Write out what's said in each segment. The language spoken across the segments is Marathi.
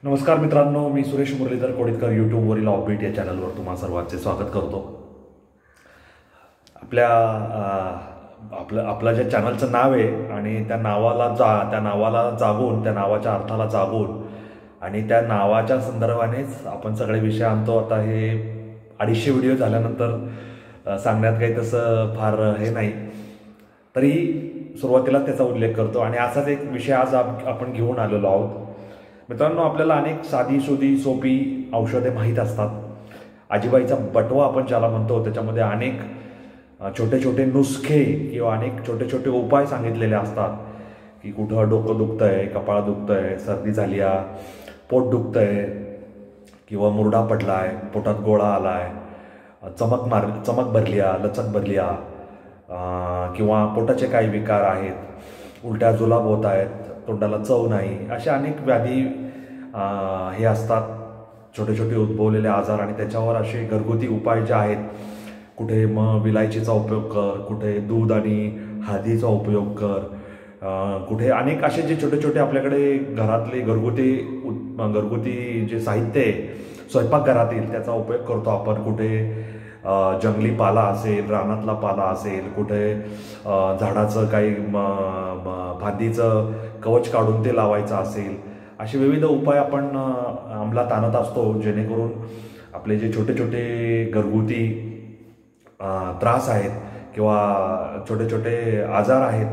नमस्कार मित्रांनो, मी सुरेश मुरलीधर कोडितकर यूट्यूबवरील ऑफबीट या चॅनलवर तुम्हा सर्वांचे स्वागत करतो. आपल्या ज्या चॅनलचं नाव आहे आणि त्या नावाला जागून, त्या नावाच्या अर्थाला जागून आणि त्या नावाच्या संदर्भानेच आपण सगळे विषय आणतो. आता हे 250 व्हिडिओ झाल्यानंतर सांगण्यात काही तसं फार हे नाही, तरी सुरुवातीला त्याचा उल्लेख करतो. आणि असाच एक विषय आज आपण घेऊन आलेलो आहोत. मित्रांनो, आपल्याला अनेक साधी सोपी औषधे माहीत असतात. आजीबाईचा बटवा आपण ज्याला म्हणतो, त्याच्यामध्ये अनेक छोटे छोटे नुस्खे किंवा अनेक छोटे छोटे उपाय सांगितलेले असतात की कुठं डोकं दुखतंय, कपाळ दुखतंय, सर्दी झाली आहे, पोट दुखतंय किंवा मुरडा पडलाय, पोटात गोळा आलाय, चमक भरली आहे, लचक भरली आहे, किंवा पोटाचे काही विकार आहेत, उलट्या जुलाब होत आहेत, तोंडाला चव नाही, अशा अनेक व्याधी हे असतात, छोटे छोटे उद्भवलेले आजार. आणि त्याच्यावर असे घरगुती उपाय जे आहेत, कुठे मग विलायचीचा उपयोग कर, कुठे दूध आणि हळदीचा उपयोग कर, कुठे अनेक असे जे छोटे छोटे आपल्याकडे घरातले घरगुती जे साहित्य आहे स्वयंपाकघरातील, त्याचा उपयोग करतो आपण. कुठे जंगली पाला असेल, रानातला पाला असेल, कुठे झाडाचं काही फांदीचं कवच काढून ते लावायचं असेल, असे विविध उपाय आपण अंमलात आणत असतो, जेणेकरून आपले जे छोटे छोटे घरगुती त्रास आहेत किंवा छोटे छोटे आजार आहेत,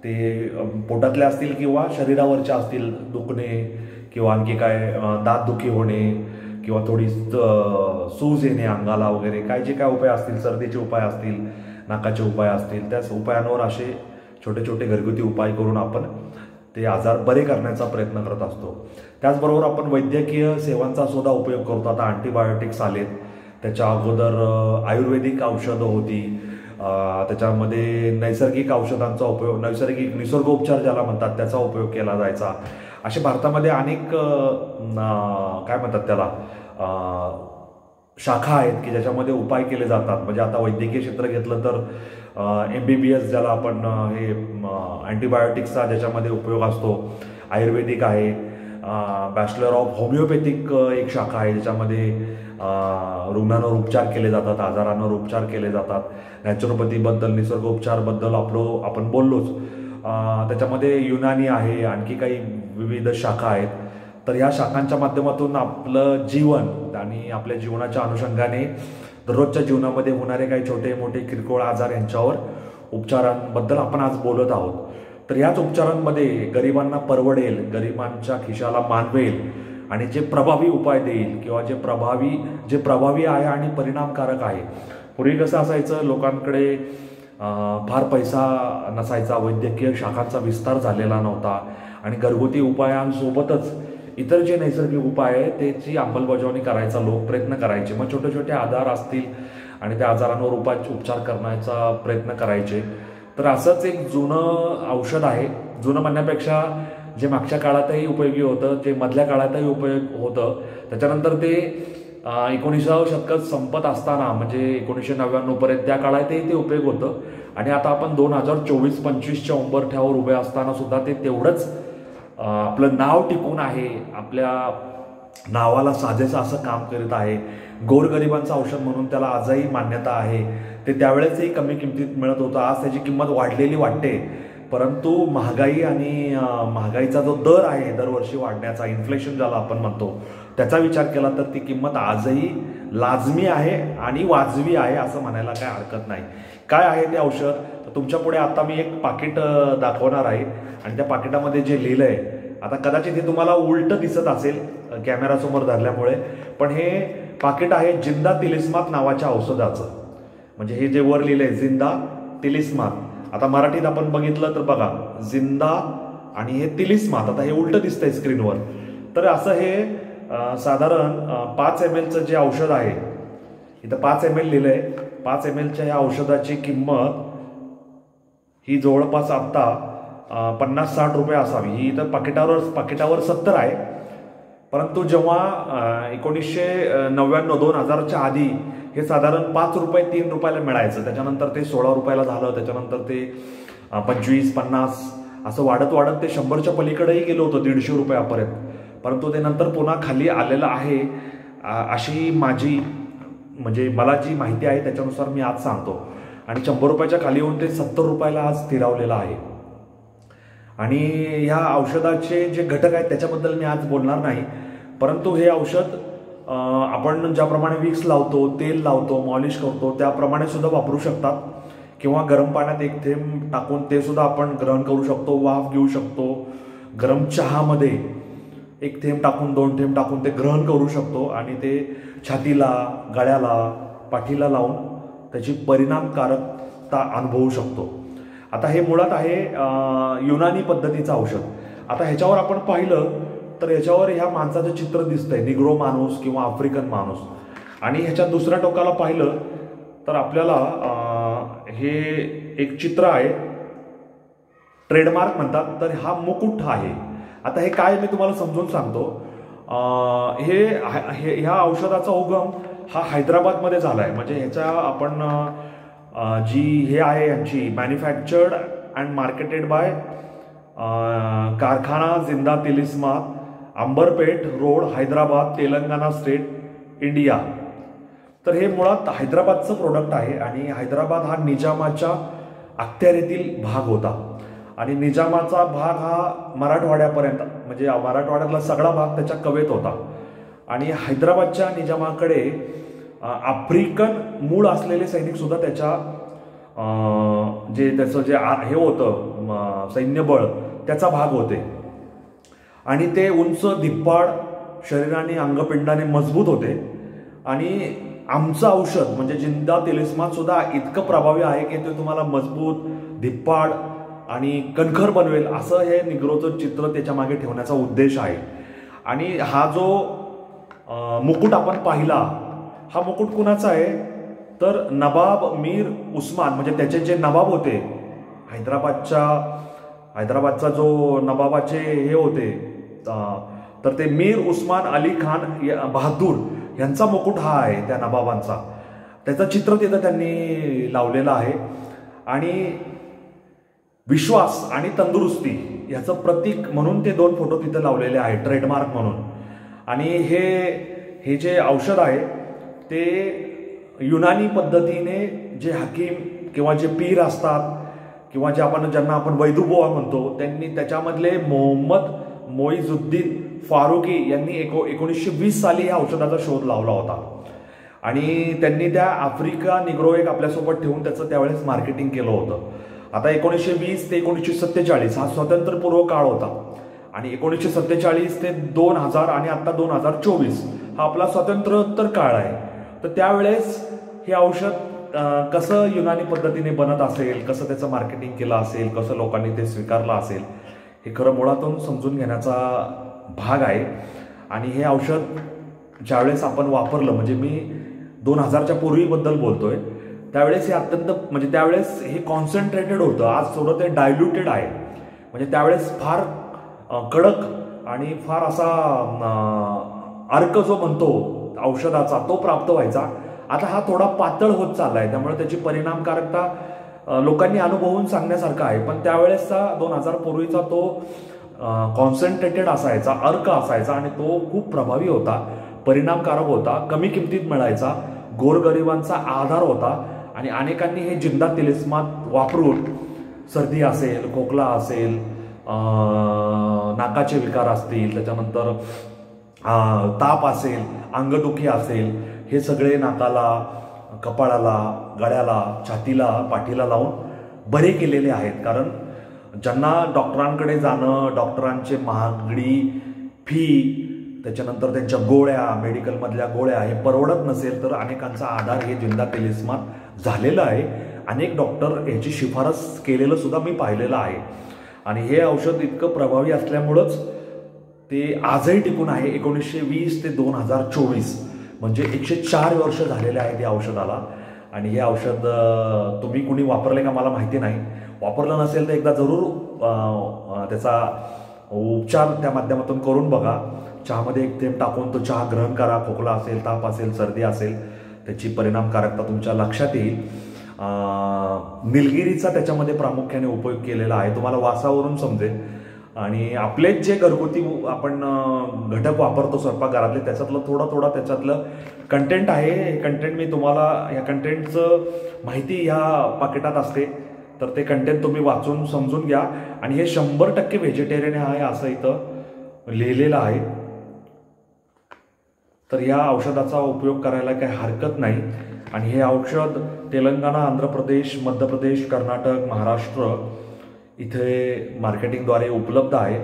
ते पोटातले असतील किंवा शरीरावरचे असतील, दुखणे किंवा आणखी काय दातदुखी होणे किंवा थोडी सूज येणे अंगाला वगैरे, काय जे काय उपाय असतील, सर्दीचे उपाय असतील, नाकाचे उपाय असतील, त्याच उपायांवर असे छोटे छोटे घरगुती उपाय करून आपण ते आजार बरे करण्याचा प्रयत्न करत असतो. त्याचबरोबर आपण वैद्यकीय सेवांचा सुद्धा उपयोग करतो. आता अँटीबायोटिक्स आलेत, त्याच्या अगोदर आयुर्वेदिक औषधं होती, त्याच्यामध्ये नैसर्गिक औषधांचा उपयोग, नैसर्गिक निसर्गोपचार ज्याला म्हणतात, त्याचा उपयोग केला जायचा. असे भारतामध्ये अनेक काय म्हणतात त्याला शाखा आहेत की ज्याच्यामध्ये उपाय केले जातात. म्हणजे आता वैद्यकीय क्षेत्र घेतलं तर MBBS ज्याला आपण हे अँटीबायोटिक्सचा ज्याच्यामध्ये उपयोग असतो, आयुर्वेदिक आहे, बॅचलर ऑफ होमिओपॅथिक एक शाखा आहे ज्याच्यामध्ये रुग्णांवर उपचार केले जातात, आजारांवर उपचार केले जातात. नॅचरोपॅथीबद्दल, निसर्गोपचारबद्दल आपण बोललोच. त्याच्यामध्ये युनानी आहे, आणखी काही विविध शाखा आहेत. तर ह्या शाखांच्या माध्यमातून आपलं जीवन आणि आपल्या जीवनाच्या अनुषंगाने दररोजच्या जीवनामध्ये होणारे काही छोटे मोठे किरकोळ आजार यांच्यावर उपचारांबद्दल आपण आज बोलत आहोत. तर याच उपचारांमध्ये गरिबांना परवडेल, गरिबांच्या खिशाला मानवेल आणि जे प्रभावी उपाय देईल किंवा जे प्रभावी आहे आणि परिणामकारक आहे. पूर्वी कसं असायचं, लोकांकडे फार पैसा नसायचा, वैद्यकीय शाखांचा विस्तार झालेला नव्हता आणि घरगुती उपायांसोबतच इतर जे नैसर्गिक उपाय आहे त्याची अंमलबजावणी करायचा लोक प्रयत्न करायचे. मग छोटे छोटे आजार असतील आणि त्या आजारांवर उपचार करण्याचा प्रयत्न करायचे. तर असंच एक जुनं औषध आहे, जुनं म्हणण्यापेक्षा जे मागच्या काळातही उपयोगी होतं, जे मधल्या काळातही उपयोग होतं, त्याच्यानंतर ते 19व्या शतकात संपत असताना म्हणजे 1999 पर्यंत त्या काळातही ते उपयोग होतं. आणि आता आपण 2024-25च्या उंबरठ्यावर उभे असताना सुद्धा ते तेवढंच आपलं नाव टिकून आहे, आपल्या नावाला साजेसं असं काम करीत आहे. गोरगरिबांचं औषध म्हणून त्याला आजही मान्यता आहे. ते त्यावेळेसही कमी किमतीत मिळत होतं, आज त्याची किंमत वाढलेली वाटते. परंतु महागाईचा जो दर आहे दरवर्षी वाढण्याचा, इन्फ्लेशन ज्याला आपण म्हणतो, त्याचा विचार केला तर ती किंमत आजही लाजमी आहे आणि वाजवी आहे असं म्हणायला काय हरकत नाही. काय आहे ते औषध, तर तुमच्या पुढे आता मी एक पाकिट दाखवणार आहे आणि त्या पाकिटामध्ये जे लिहिलं आहे, आता कदाचित हे तुम्हाला उलटं दिसत असेल कॅमेरासमोर धरल्यामुळे, पण हे पाकिट आहे जिंदा तिलिस्मात नावाच्या औषधाचं. म्हणजे हे जे वर लिहिलं आहे जिंदा तिलिस्मात, आता मराठीत आपण बघितलं तर बघा जिंदा आणि हे तिलिस्मात, आता हे उलटं दिसतंय स्क्रीनवर. तर असं हे साधारण 5 mlचं जे औषध आहे, इथं 5 ml लिहिलंय. 5 mlच्या ह्या औषधाची किंमत ही जवळपास आत्ता 50-60 रुपये असावी. ही इथं पाकिटावर 70 आहे. परंतु जेव्हा 1999-2000च्या आधी हे साधारण 5 रुपये 3 रुपयाला मिळायचं, त्याच्यानंतर ते 16 रुपयाला झालं, त्याच्यानंतर ते 25-50 असं वाढत वाढत ते 100च्या पलीकडेही गेलो होतं, 150 रुपयापर्यंत. परंतु ते नंतर पुन्हा खाली आलेलं आहे अशी माझी म्हणजे मला जी माहिती आहे त्याच्यानुसार मी आज सांगतो. आणि 100 रुपयाच्या खाली येऊन ते 70 रुपयाला आज स्थिरावलेलं आहे. आणि ह्या औषधाचे जे घटक आहेत त्याच्याबद्दल मी आज बोलणार नाही, परंतु हे औषध आपण ज्याप्रमाणे विक्स लावतो, तेल लावतो, मॉलिश करतो त्याप्रमाणे सुद्धा वापरू शकतात, किंवा गरम पाण्यात 1 थेंब टाकून ते सुद्धा आपण ग्रहण करू शकतो, वाफ घेऊ शकतो. गरम चहामध्ये 1 थेंब टाकून 2 थेंब टाकून ते ग्रहण करू शकतो आणि ते छातीला, गळ्याला, पाठीला लावून त्याची परिणामकारकता अनुभवू शकतो. आता हे मुळात आहे युनानी पद्धतीचं औषध. आता ह्याच्यावर आपण पाहिलं तर ह्याच्यावर ह्या माणसाचं चित्र दिसतंय, निग्रो माणूस किंवा आफ्रिकन माणूस. आणि ह्याच्या दुसऱ्या टोकाला पाहिलं तर आपल्याला हे एक चित्र आहे, ट्रेडमार्क म्हणतात, तर हा मुकुट आहे. आता हे काय मी तुम्हाला समजून सांगतो. ह्या औषधाचा उगम हा हैदराबादमध्ये झाला आहे. म्हणजे ह्याच्या आपण जी हे आहे यांची manufactured and marketed by Karkhana Zinda Tilismat, Amberpet road, Hyderabad, Telangana state, India. तर हे मुळात हैदराबादचं प्रोडक्ट आहे. आणि हैदराबाद हा निजामाच्या अखत्यारीतील भाग होता. आणि निजामाचा भाग हा मराठवाड्यापर्यंत, म्हणजे मराठवाड्यातला सगळा भाग त्याच्या कवेत होता. आणि हैदराबादच्या निजामाकडे आफ्रिकन मूळ असलेले सैनिक सुद्धा त्याच्या जे त्याचं जे हे होतं सैन्यबळ त्याचा भाग होते. आणि ते उंच, धिप्पाड, शरीराने अंगपिंडाने मजबूत होते. आणि आमचं औषध म्हणजे जिंदा तिलिस्मात सुद्धा इतकं प्रभावी आहे की ते तुम्हाला मजबूत, धिप्पाड आणि कणखर बनवेल, असं हे निग्रोचं चित्र त्याच्या मागे ठेवण्याचा उद्देश आहे. आणि हा जो मुकुट आपण पाहिला, हा मुकुट कुणाचा आहे तर नवाब मीर उस्मान, म्हणजे त्याचे जे नवाब होते हैदराबादचा जो नवाबाचे हे होते, तर ते मीर उस्मान अली खान बहादूर यांचा मुकुट हा आहे, त्या नवाबांचा. त्याचं चित्र तिथं त्यांनी लावलेलं आहे. आणि विश्वास आणि तंदुरुस्ती याचं प्रतीक म्हणून ते 2 फोटो तिथं लावलेले आहेत, ट्रेडमार्क म्हणून. आणि हे जे औषध आहे ते युनानी पद्धतीने जे हकीम किंवा जे पीर असतात किंवा जे ज्यांना आपण वैदुबुवा म्हणतो, त्यांनी त्याच्यामधले मोहम्मद मोइजुद्दीन फारुकी यांनी 1920 साली या औषधाचा शोध लावला होता. आणि त्यांनी त्या आफ्रिका निग्रो एक आपल्यासोबत ठेवून त्याचं त्यावेळेस मार्केटिंग केलं होतं. आता 1920 ते 1947 हा स्वातंत्र्यपूर्व काळ होता. आणि 1947 ते 2000 आणि आता 2024 हा आपला स्वातंत्र्योत्तर काळ आहे. तर त्यावेळेस हे औषध कसं युनानी पद्धतीने बनत असेल, कसं त्याचं मार्केटिंग केलं असेल, कसं लोकांनी ते स्वीकारलं असेल, हे खरं मुळातून समजून घेण्याचा भाग आहे. आणि हे औषध ज्यावेळेस आपण वापरलं, म्हणजे मी 2000च्या पूर्वीबद्दल बोलतोय, त्यावेळेस हे अत्यंत म्हणजे त्यावेळेस हे कॉन्सन्ट्रेटेड होतं. आज थोडं ते डायल्युटेड आहे. म्हणजे त्यावेळेस फार कडक आणि फार असा अर्क जो म्हणतो औषधाचा तो प्राप्त व्हायचा. आता हा थोडा पातळ होत चाललाय, त्यामुळे त्याची परिणामकारकता लोकांनी अनुभवून सांगण्यासारखा आहे. पण त्यावेळेसचा 2000 पूर्वीचा तो कॉन्सन्ट्रेटेड असायचा, अर्क असायचा आणि तो खूप प्रभावी होता, परिणामकारक होता, कमी किमतीत मिळायचा, गोरगरिबांचा आधार होता. आणि अनेकांनी हे जिंदा तिलिस्मात वापरून सर्दी असेल, खोकला असेल, नाकाचे विकार असतील, त्याच्यानंतर ताप असेल, अंगदुखी असेल, हे सगळे नाकाला, कपाळाला, गळ्याला, छातीला, पाठीला लावून बरे केलेले आहेत. कारण ज्यांना डॉक्टरांकडे जाणं, डॉक्टरांचे महागडी फी, त्याच्यानंतर त्यांच्या गोळ्या, मेडिकलमधल्या गोळ्या हे परवडत नसेल, तर अनेकांचा आधार हे जिंदा तिलिस्मात झालेलं आहे. अनेक डॉक्टर ह्याची शिफारस केलेलं सुद्धा मी पाहिलेलं आहे. आणि हे औषध इतकं प्रभावी असल्यामुळंच ते आजही टिकून आहे. 1920 ते 2024 म्हणजे 104 वर्ष झालेले आहेत या औषधाला. आणि हे औषध तुम्ही कुणी वापरले का मला माहिती नाही. वापरलं नसेल तर एकदा जरूर त्याचा उपचार त्या माध्यमातून करून बघा. चहामध्ये 1 थेंब टाकून तो चहा ग्रहण करा. खोकला असेल, ताप असेल, सर्दी असेल, त्याची परिणामकारकता तुमच्या लक्षात येईल. निलगिरीचा त्याच्यामध्ये प्रामुख्याने उपयोग केलेला आहे, तुम्हाला वासावरून समजेल. आणि आपलेच जे घरगुती आपण घटक वापरतो स्वयंपाकघरातले त्याच्यातलं थोडं त्याच्यातलं कंटेंट आहे. हे कंटेंट मी तुम्हाला या कंटेंटचं माहिती ह्या पाकिटात असते, तर ते कंटेंट तुम्ही वाचून समजून घ्या. आणि हे 100% व्हेजिटेरियन आहे असं इथं लिहिलेलं आहे. तर या औषधाचा उपयोग करायला काही हरकत नाही. आणि हे औषध तेलंगणा, आंध्र प्रदेश, मध्य प्रदेश, कर्नाटक, महाराष्ट्र इथे मार्केटिंगद्वारे उपलब्ध आहे.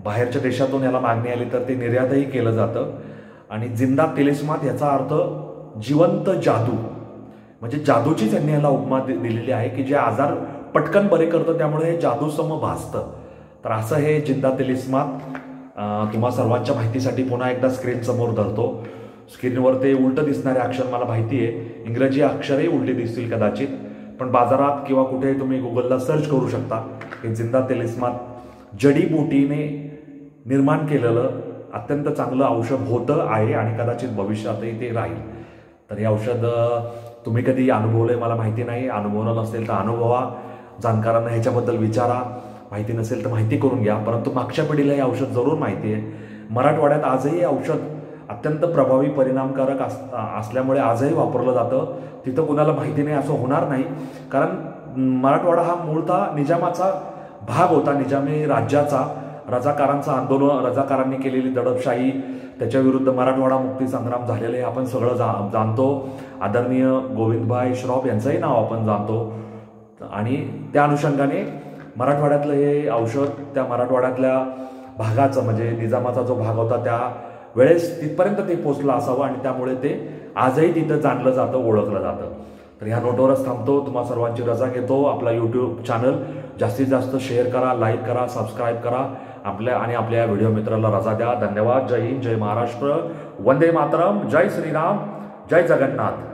बाहेरच्या देशातून याला मागणी आली तर ते निर्यातही केलं जातं. आणि जिंदा तिलिस्मात याचा अर्थ जिवंत जादू, म्हणजे जादूचीच यांनी याला उपमा दिलेली आहे की जे आजार पटकन बरे करतं, त्यामुळे हे जादूसम भासतं. तर असं हे जिंदा तिलिस्मात तुम्हा सर्वांच्या माहितीसाठी पुन्हा एकदा स्क्रीन समोर धरतो. स्क्रीनवर ते उलटं दिसणारे अक्षर मला माहिती आहे, इंग्रजी अक्षरही उलटे दिसतील कदाचित, पण बाजारात किंवा कुठे तुम्ही गुगलला सर्च करू शकता की जिंदा तिलिस्मात जडीबुटीने निर्माण केलेलं अत्यंत चांगलं औषध होतं आहे आणि कदाचित भविष्यातही ते राहील. तर हे औषध तुम्ही कधी अनुभवलंय मला माहिती नाही, अनुभवलं नसेल तर अनुभवा, जाणकारांना ह्याच्याबद्दल विचारा, माहिती नसेल तर माहिती करून घ्या. परंतु मागच्या पिढीला हे औषध जरूर माहिती आहे. मराठवाड्यात आजही हे औषध अत्यंत प्रभावी, परिणामकारक असल्यामुळे आजही वापरलं जातं. तिथं कुणाला माहिती नाही असं होणार नाही, कारण मराठवाडा हा मूळतः निजामाचा भाग होता, निजामी राज्याचा. रजाकारांचं आंदोलन, रजाकारांनी केलेली दडपशाही, त्याच्याविरुद्ध मराठवाडा मुक्ती संग्राम झालेले आपण सगळं जाणतो. आदरणीय गोविंदभाई श्रॉफ यांचंही नाव आपण जाणतो. आणि त्या अनुषंगाने मराठवाड्यातलं हे औषध त्या मराठवाड्यातल्या भागाचं, म्हणजे निजामाचा जो भाग होता त्या वेळेस तिथपर्यंत ते पोचलं असावं आणि त्यामुळे ते आजही तिथं जाणलं जातं, ओळखलं जातं. तर ह्या नोटवरच थांबतो. तुम्हा सर्वांची रजा घेतो. आपला यूट्यूब चॅनल जास्तीत जास्त शेअर करा, लाईक करा, सबस्क्राईब करा. आपल्या व्हिडिओ मित्राला रजा द्या. धन्यवाद. जय हिंद, जय महाराष्ट्र, वंदे मातरम, जय श्रीराम, जय जगन्नाथ.